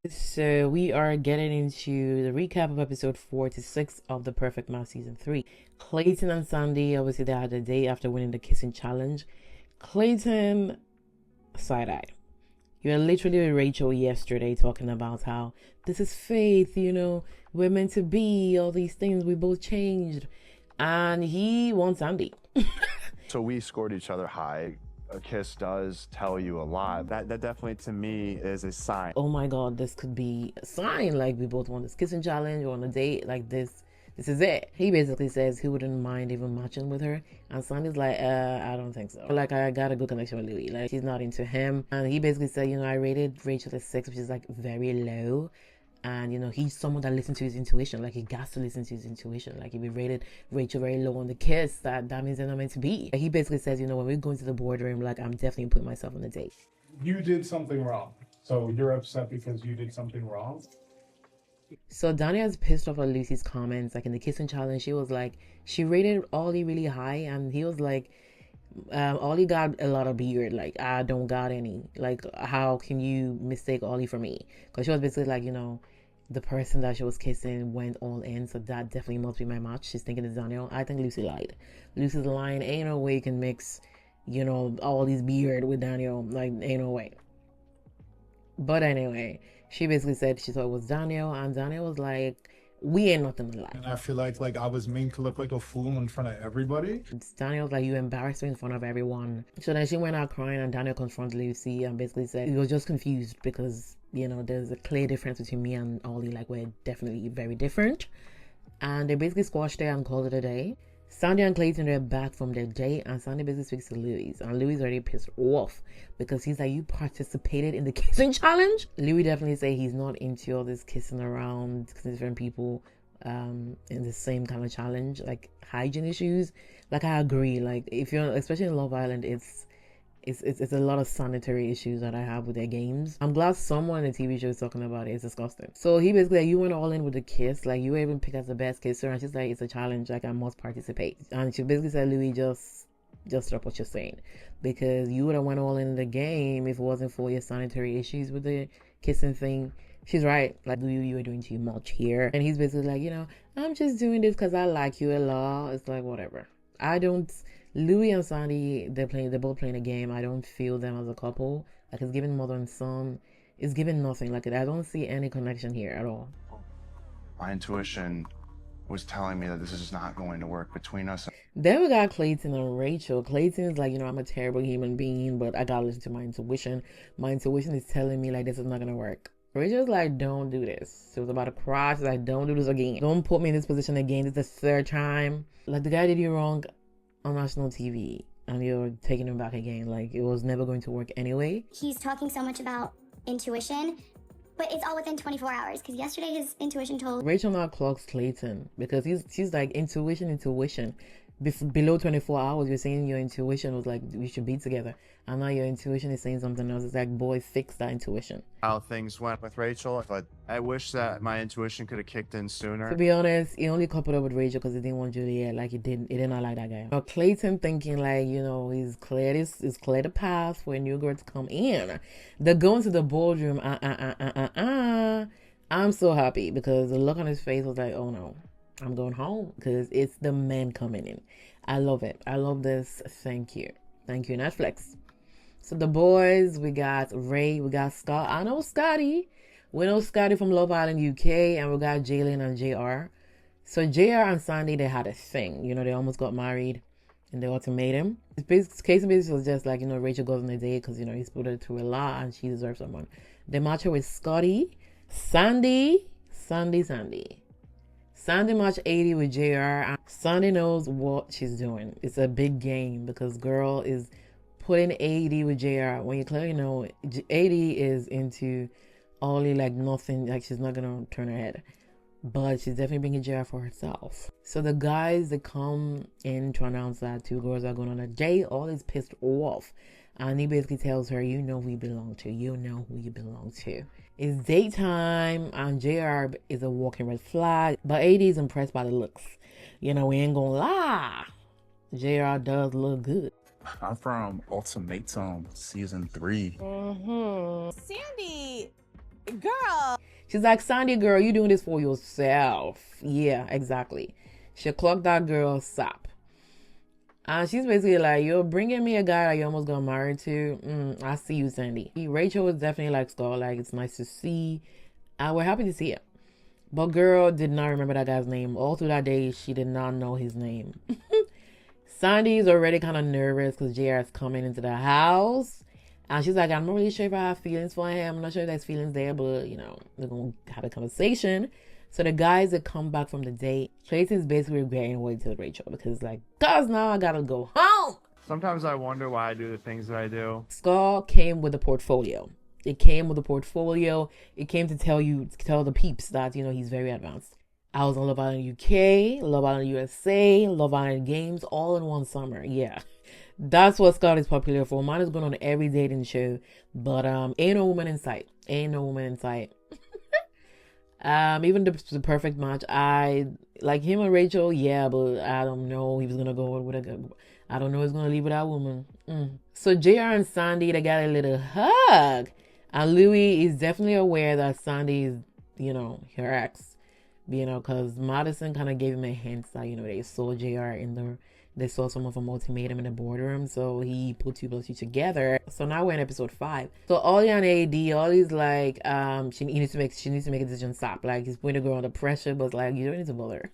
So we are getting into the recap of episode 4 to 6 of The Perfect Match season 3. Clayton and Sandy, obviously they had a day after winning the kissing challenge. Clayton, side-eye. You were literally with Rachel yesterday talking about how this is faith, we're meant to be, all these things, we both changed. And he wants Sandy. So we scored each other high. A kiss does tell you a lot. That definitely to me is a sign. Oh my god, this could be a sign. Like, we both want this kissing challenge, or on a date like this. This is it. He basically says he wouldn't mind even matching with her. And Sandy's like, I don't think so. Like, I got a good connection with Louis. Like, she's not into him. And he basically said, I rated Rachel a 6, which is like very low. And he's someone that listens to his intuition. Like, he got to listen to his intuition. Like, if he rated Rachel very low on the kiss, that means they're not meant to be. He basically says, when we're going to the boardroom, like, I'm definitely putting myself on a date. You did something wrong. So you're upset because you did something wrong? So Daniel's pissed off at Lucy's comments. Like, in the kissing challenge, she was like, she rated Ollie really high, and he was like, Ollie got a lot of beard. Like, I don't got any. Like, how can you mistake Ollie for me? Because she was basically like, the person that she was kissing went all in, so that definitely must be my match. She's thinking it's Daniel. I think Lucy lied. Lucy's lying. Ain't no way you can mix, all these beard with Daniel. Like, ain't no way. But anyway, she basically said she thought it was Daniel, and Daniel was like, we ain't nothing alike. And I feel like I was made to look like a fool in front of everybody. Daniel was like, you embarrassed me in front of everyone. So then she went out crying, and Daniel confronted Lucy and basically said he was just confused because, there's a clear difference between me and Ollie. Like, we're definitely very different. And they basically squashed it and called it a day. Sandy and Clayton are back from their date, and Sandy basically speaks to Louis, and Louis already pissed off because he's like, you participated in the kissing challenge? Louis definitely say he's not into all this kissing around different people in the same kind of challenge, like hygiene issues. Like, I agree. Like, if you're, especially in Love Island, it's a lot of sanitary issues that I have with their games. I'm glad someone in the TV show is talking about it. It's disgusting. So he basically, like, you went all in with the kiss. Like, you were even picked as the best kisser. And she's like, it's a challenge. Like, I must participate. And she basically said, Louis, just stop what you're saying. Because you would have went all in the game if it wasn't for your sanitary issues with the kissing thing. She's right. Like, you were doing too much here. And he's basically like, I'm just doing this because I like you a lot. It's like, whatever. Louis and Sandy, they're both playing a game. I don't feel them as a couple. Like, it's giving mother and son. It's giving nothing. Like, I don't see any connection here at all. My intuition was telling me that this is not going to work between us. Then we got Clayton and Rachel. Clayton is like, I'm a terrible human being, but I gotta listen to my intuition. My intuition is telling me, like, this is not gonna work. Rachel's like, don't do this. She was about to cry. She's like, don't do this again. Don't put me in this position again. This is the 3rd time. Like, the guy did you wrong on national TV, and you're taking him back again. Like, it was never going to work anyway. He's talking so much about intuition, but it's all within 24 hours, because yesterday his intuition told Rachel now clocks Clayton because she's like, intuition. Below 24 hours, you're saying your intuition was like, we should be together. And now your intuition is saying something else. It's like, boy, fix that intuition. How things went with Rachel, but I wish that my intuition could have kicked in sooner. To be honest, he only coupled up with Rachel because he didn't want Juliet. Like, he did not like that guy. But Clayton thinking like, he's cleared the path for a new girl to come in. They're going to the boardroom. I'm so happy because the look on his face was like, oh no, I'm going home, because it's the men coming in. I love it. I love this. Thank you, Netflix. So the boys, we got Ray, we got Scott. I know Scotty. We know Scotty from Love Island UK, and we got Jalen and JR. So JR and Sandy, they had a thing. They almost got married in the ultimatum. His case in business was just like, Rachel goes on a date because, he's put her through a lot and she deserves someone. They match her with Scotty, Sandy match 80 with JR. Sandy knows what she's doing. It's a big game because girl is putting 80 with JR when you clearly know 80 is into Ollie like nothing. Like, she's not gonna turn her head, but she's definitely bringing JR for herself. So the guys that come in to announce that 2 girls are going on a date, all is pissed off, and he basically tells her, you know who you belong to. It's daytime, and JR is a walking red flag, but 80 is impressed by the looks. We ain't gonna lie, JR does look good. I'm from Ultimatum season 3. Sandy, Girl. She's like, Sandy, girl, you doing this for yourself. Yeah, exactly. She clocked that girl sap. And she's basically like, you're bringing me a guy that you almost got married to. I see you, Sandy. Rachel was definitely like, Scott, like, it's nice to see. And we're happy to see it. But girl did not remember that guy's name. All through that day, she did not know his name. Sandy's already kind of nervous because JR is coming into the house. And she's like, I'm not really sure if I have feelings for him. I'm not sure if there's feelings there, but, you know, we're going to have a conversation. So the guys that come back from the date, Clayton's basically regretting what he told Rachel because, like, cause now I gotta go home. Sometimes I wonder why I do the things that I do. Scott came with a portfolio. It came with a portfolio. It came to tell the peeps that, you know, he's very advanced. I was on Love Island UK, Love Island USA, Love Island Games, all in one summer. Yeah. That's what Scott is popular for. Mine is going on every dating show. But ain't no woman in sight. Ain't no woman in sight. Even the perfect match, I like him and Rachel, yeah, but I don't know he was gonna go with I don't know he's gonna leave with that woman. So JR and Sandy, they got a little hug, and Louis is definitely aware that Sandy is, you know, her ex, you know, because Madison kind of gave him a hint that, you know, they saw some of them ultimatum in the boardroom, so he put 2 plus 2 together. So now we're in episode 5. So Ollie and AD, Ollie's like, she needs to make a decision stop. Like, he's putting the girl under pressure, but like, you don't need to bother.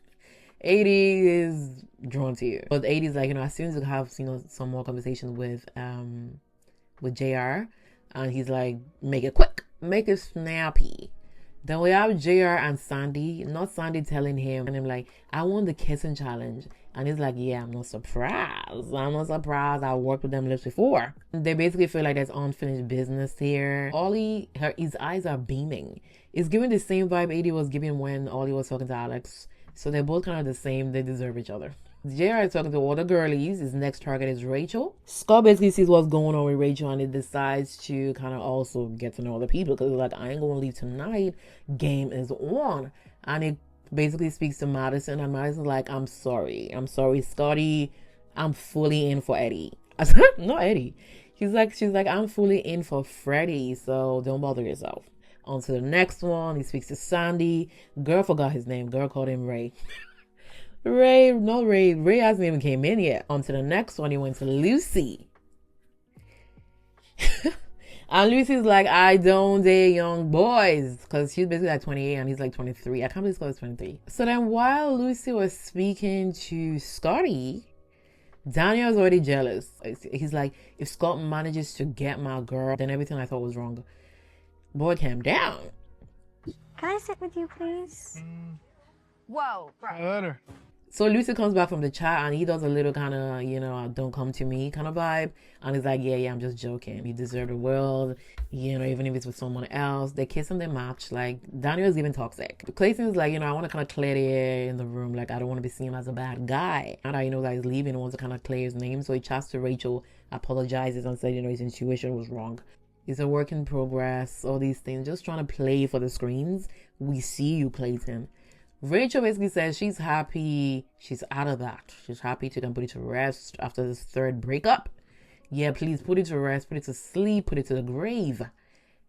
AD is drawn to you, but AD's like, you know, as soon as you have, you know, some more conversations with JR, and he's like, make it quick, make it snappy. Then we have JR and Sandy, not Sandy telling him, and I'm like, I want the kissing challenge. And he's like, yeah, I'm not surprised. I worked with them lips before. They basically feel like there's unfinished business here. Ollie, his eyes are beaming. It's giving the same vibe AD was giving when Ollie was talking to Alex. So they're both kind of the same. They deserve each other. JR is talking to all the girlies. His next target is Rachel. Scott basically sees what's going on with Rachel and he decides to kind of also get to know other people because he's like, I ain't going to leave tonight. Game is on. And it basically speaks to Madison, and Madison's like, I'm sorry, Scotty, I'm fully in for Eddie. I said, not Eddie. She's like, I'm fully in for Freddie, so don't bother yourself. On to the next one. He speaks to Sandy. Girl forgot his name. Girl called him Ray. Ray hasn't even came in yet. On to the next one. He went to Lucy. And Lucy's like, I don't date young boys. Because she's basically like 28 and he's like 23. I can't believe Scott is 23. So then while Lucy was speaking to Scotty, Daniel's already jealous. He's like, if Scott manages to get my girl, then everything I thought was wrong. Boy, calm down. Can I sit with you, please? Whoa, bro. Later. So Lucy comes back from the chat and he does a little kind of, you know, don't come to me kind of vibe. And he's like, yeah, I'm just joking. You deserve the world, you know, even if it's with someone else. They kiss and they match. Like, Daniel's even toxic. Clayton's like, you know, I want to kind of clear the air in the room. Like, I don't want to be seen as a bad guy. Now that he knows that he's leaving, he wants to kind of clear his name. So he chats to Rachel, apologizes and said, you know, his intuition was wrong. It's a work in progress, all these things. Just trying to play for the screens. We see you, Clayton. Rachel basically says she's happy she's out of that. She's happy to put it to rest after this 3rd breakup. Yeah, please put it to rest, put it to sleep, put it to the grave.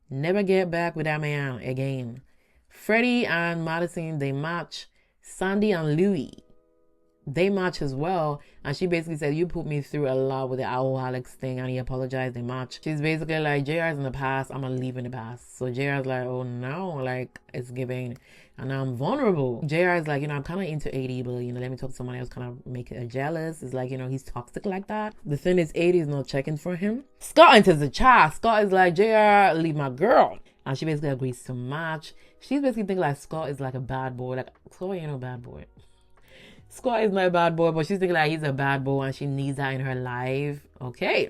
Never get back with that man again. Freddie and Madison, they match. Sandy and Louis, they match as well. And she basically said, you put me through a lot with the Alex thing, and he apologized. They match. She's basically like, JR's in the past, I'm gonna leave in the past. So JR's like, oh no, like, it's giving, and I'm vulnerable. JR's like, you know, I'm kind of into AD, but, you know, let me talk to someone else, kind of make her jealous. It's like, you know, he's toxic like that. The thing is, AD is not checking for him. Scott enters the chat. Scott is like, JR, leave my girl. And she basically agrees to match. She's basically thinking like Scott is like a bad boy. Like, Scott ain't no bad boy. Scott is not a bad boy, but she's thinking like he's a bad boy and she needs that in her life. Okay,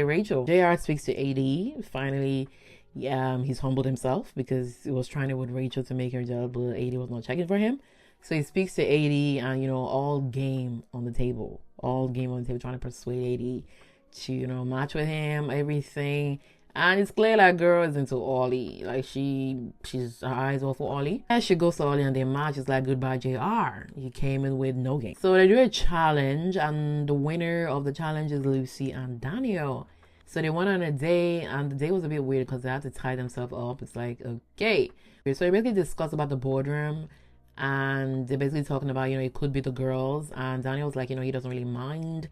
Rachel. JR speaks to AD. Finally, he's humbled himself because he was trying to with Rachel to make her jealous, but AD was not checking for him. So he speaks to AD and, you know, all game on the table, trying to persuade AD to, you know, match with him, everything. And it's clear that girl is into Ollie. Like, she's her eyes off for Ollie. And she goes to Ollie and they match. It's like, goodbye, JR. He came in with no game. So they do a challenge, and the winner of the challenge is Lucy and Daniel. So they went on a date, and the date was a bit weird because they had to tie themselves up. It's like, okay. So they basically discussed about the boardroom, and they're basically talking about, it could be the girls. And Daniel's like, he doesn't really mind,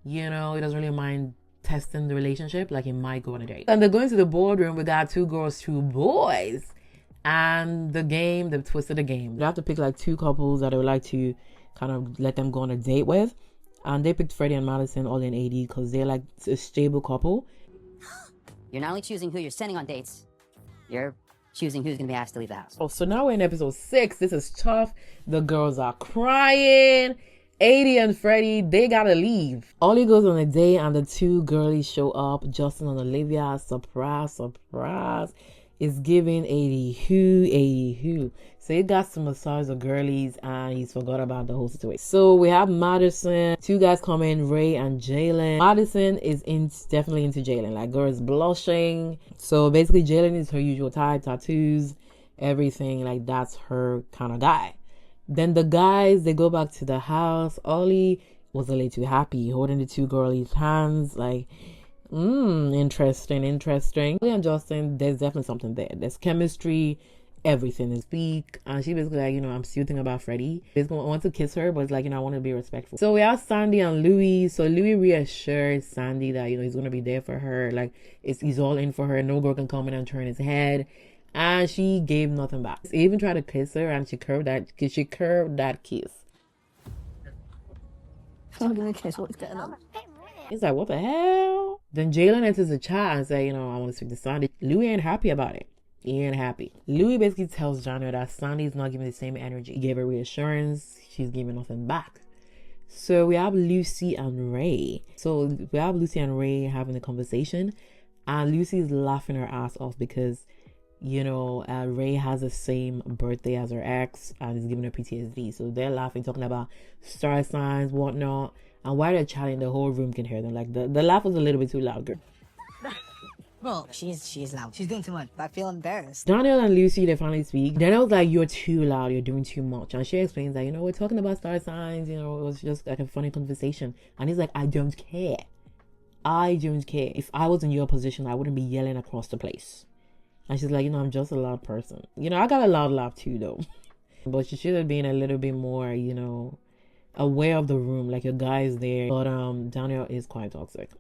he doesn't really mind testing the relationship. Like, he might go on a date. And they're going to the boardroom. We got 2 girls, 2 boys. And the twist of the game. They have to pick like 2 couples that they would like to kind of let them go on a date with. And they picked Freddie and Madison all in AD because they're like a stable couple. You're not only choosing who you're sending on dates, you're choosing who's going to be asked to leave the house. Oh, so now we're in episode 6. This is tough. The girls are crying. AD and Freddie, they gotta leave. Ollie goes on a date and the 2 girlies show up. Justin and Olivia. Surprise, surprise. It's giving 80 who. So he got to massage the girlies and he's forgot about the whole situation. So we have Madison, 2 guys coming, Ray and Jalen. Madison is definitely into Jalen. Like, girl is blushing. So basically Jalen is her usual type, tattoos, everything. Like, that's her kind of guy. Then the guys, they go back to the house. Ollie was a little too happy, holding the 2 girlies' hands. Like, interesting. Lee and Justin, there's definitely something there. There's chemistry, everything is weak. And she basically like, I'm still thinking about Freddie. Basically, I want to kiss her, but it's like, I want to be respectful. So we have Sandy and Louis. So Louis reassures Sandy that, he's going to be there for her. Like, he's all in for her. No girl can come in and turn his head. And she gave nothing back. He even tried to kiss her and she curved that kiss. I'm gonna kiss what's going on. He's like, what the hell? Then Jalen enters the chat and say, I want to speak to Sandy. Louis ain't happy about it. He ain't happy. Louis basically tells Johnny that Sandy's not giving the same energy. He gave her reassurance. She's giving nothing back. So we have Lucy and Ray. So we have Lucy and Ray having a conversation. And Lucy's laughing her ass off because, Ray has the same birthday as her ex and is giving her PTSD. So they're laughing, talking about star signs, whatnot. And while they're chatting, the whole room can hear them. Like, the laugh was a little bit too loud, girl. Bro, she's loud. She's doing too much. I feel embarrassed. Daniel and Lucy, they finally speak. Daniel's like, you're too loud. You're doing too much. And she explains that, we're talking about star signs. It was just like a funny conversation. And he's like, I don't care. If I was in your position, I wouldn't be yelling across the place. And she's like, I'm just a loud person. I got a loud laugh too, though. But she should have been a little bit more, aware of the room. Like, your guy is there. But Daniel is quite toxic.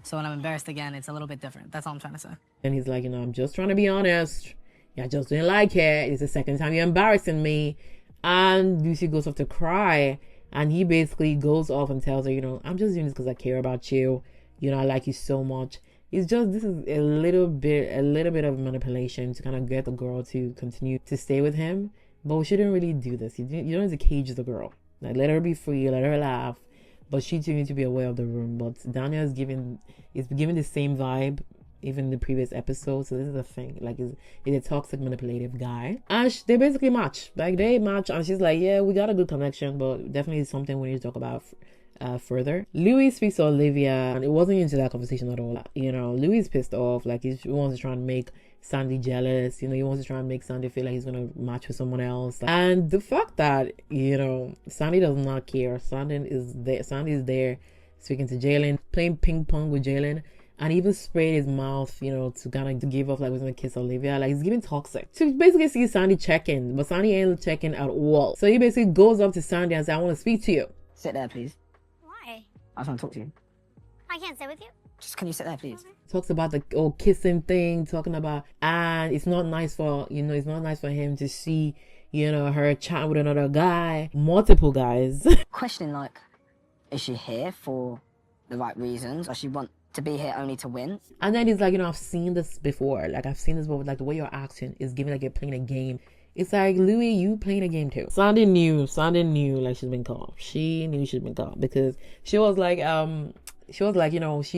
So when I'm embarrassed again, it's a little bit different. That's all I'm trying to say. And he's like, I'm just trying to be honest. I just didn't like it. It's the second time you're embarrassing me. And Lucy goes off to cry. And he basically goes off and tells her, I'm just doing this because I care about you. I like you so much. It's just, this is a little bit of manipulation to kind of get the girl to continue to stay with him. But we shouldn't really do this. You don't need to cage the girl. Like, let her be free, let her laugh. But she too needs to be aware of the room. But Daniel is giving the same vibe, even in the previous episode. So this is a thing. Like, he's a toxic, manipulative guy. And they basically match. Like, they match. And she's like, yeah, we got a good connection. But definitely something we need to talk about further. Louis speaks to Olivia. And it wasn't into that conversation at all. Louis is pissed off. Like, he wants to try and make Sandy jealous. He wants to try and make Sandy feel like he's gonna match with someone else. And the fact that Sandy does not care. Sandy is there speaking to Jalen, playing ping pong with Jalen, and even sprayed his mouth to kind of give off like he's gonna kiss Olivia. Like, he's giving toxic. So you basically see Sandy checking, but Sandy ain't checking at all. So he basically goes up to Sandy and says, I want to speak to you. Sit there, please. Why? I just want to talk to you. I can't sit with you? Just can you sit there, please? Talks about the kissing thing, talking about, and it's not nice for it's not nice for him to see her chatting with another guy, multiple guys. Questioning, like, is she here for the right reasons? Does she want to be here only to win? And then he's like, I've seen this before. Like, like the way you're acting is giving like you're playing a game. It's like, Louis, you playing a game too. Sandy knew like she's been caught. She knew she'd been caught because she was like, she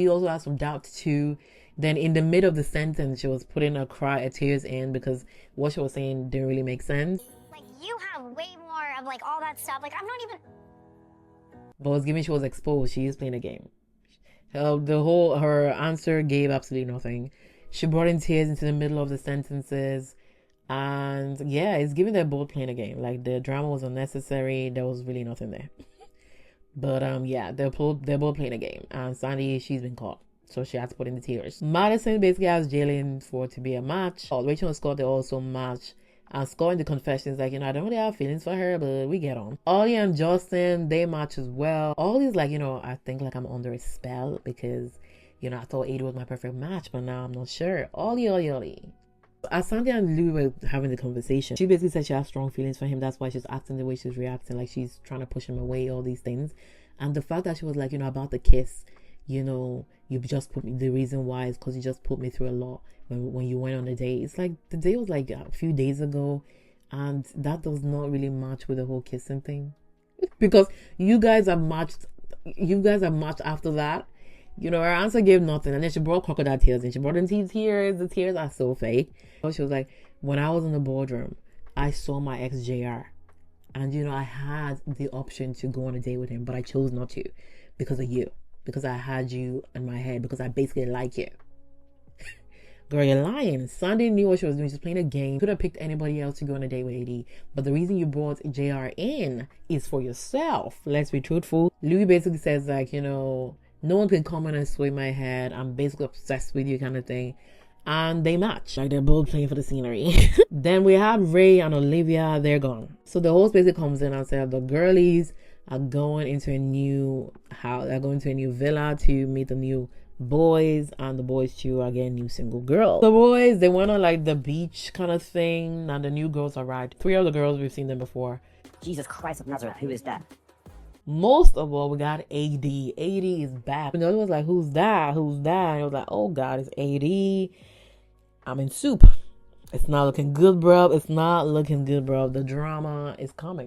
also had some doubts too. Then in the middle of the sentence, she was putting her tears in because what she was saying didn't really make sense. Like, you have way more of like all that stuff. Like, I'm not even. But was given she was exposed. She is playing a game. Her answer gave absolutely nothing. She brought in tears into the middle of the sentences. And yeah, it's giving they're both playing a game. Like, the drama was unnecessary. There was really nothing there. But yeah, they're both playing a game. And Sandy, she's been caught. So she had to put in the tears. Madison basically asked Jalen for it to be a match. Rachel and Scott, they also match. And Scott in the confessions, like, I don't really have feelings for her, but we get on. Ollie and Justin, they match as well. Ollie's like, I think like I'm under a spell because, I thought AD was my perfect match, but now I'm not sure. Ollie. As Sandy and Lou were having the conversation, she basically said she has strong feelings for him. That's why she's acting the way she's reacting, like she's trying to push him away, all these things. And the fact that she was like, about the kiss, you just put me, the reason why is because you just put me through a lot when you went on the date. It's like the day was like a few days ago, and that does not really match with the whole kissing thing. Because you guys have matched after that. Her answer gave nothing, and then she brought crocodile tears, and she brought in tears. The tears are so fake. She was like, when I was in the boardroom, I saw my ex JR, and I had the option to go on a date with him, but I chose not to because of you, because I had you in my head, because I basically like you. Girl, you're lying. Sandy knew what she was doing. She's playing a game. Could have picked anybody else to go on a date with AD, but the reason you brought JR in is for yourself. Let's be truthful. Louis basically says like, no one can come in and sway my head. I'm basically obsessed with you, kind of thing. And they match. Like they're both playing for the scenery. Then we have Ray and Olivia. They're gone. So the host basically comes in and says the girlies are going into a new house. They're going to a new villa to meet the new boys, and the boys too are getting new single girls. The boys, they went on like the beach kind of thing, and the new girls arrived. 3 of the girls, we've seen them before. Jesus Christ of Nazareth, who is that? Most of all, we got AD. AD is back. And the other was like, who's that? And I was like, oh God, it's AD. I'm in soup. It's not looking good, bro. The drama is coming.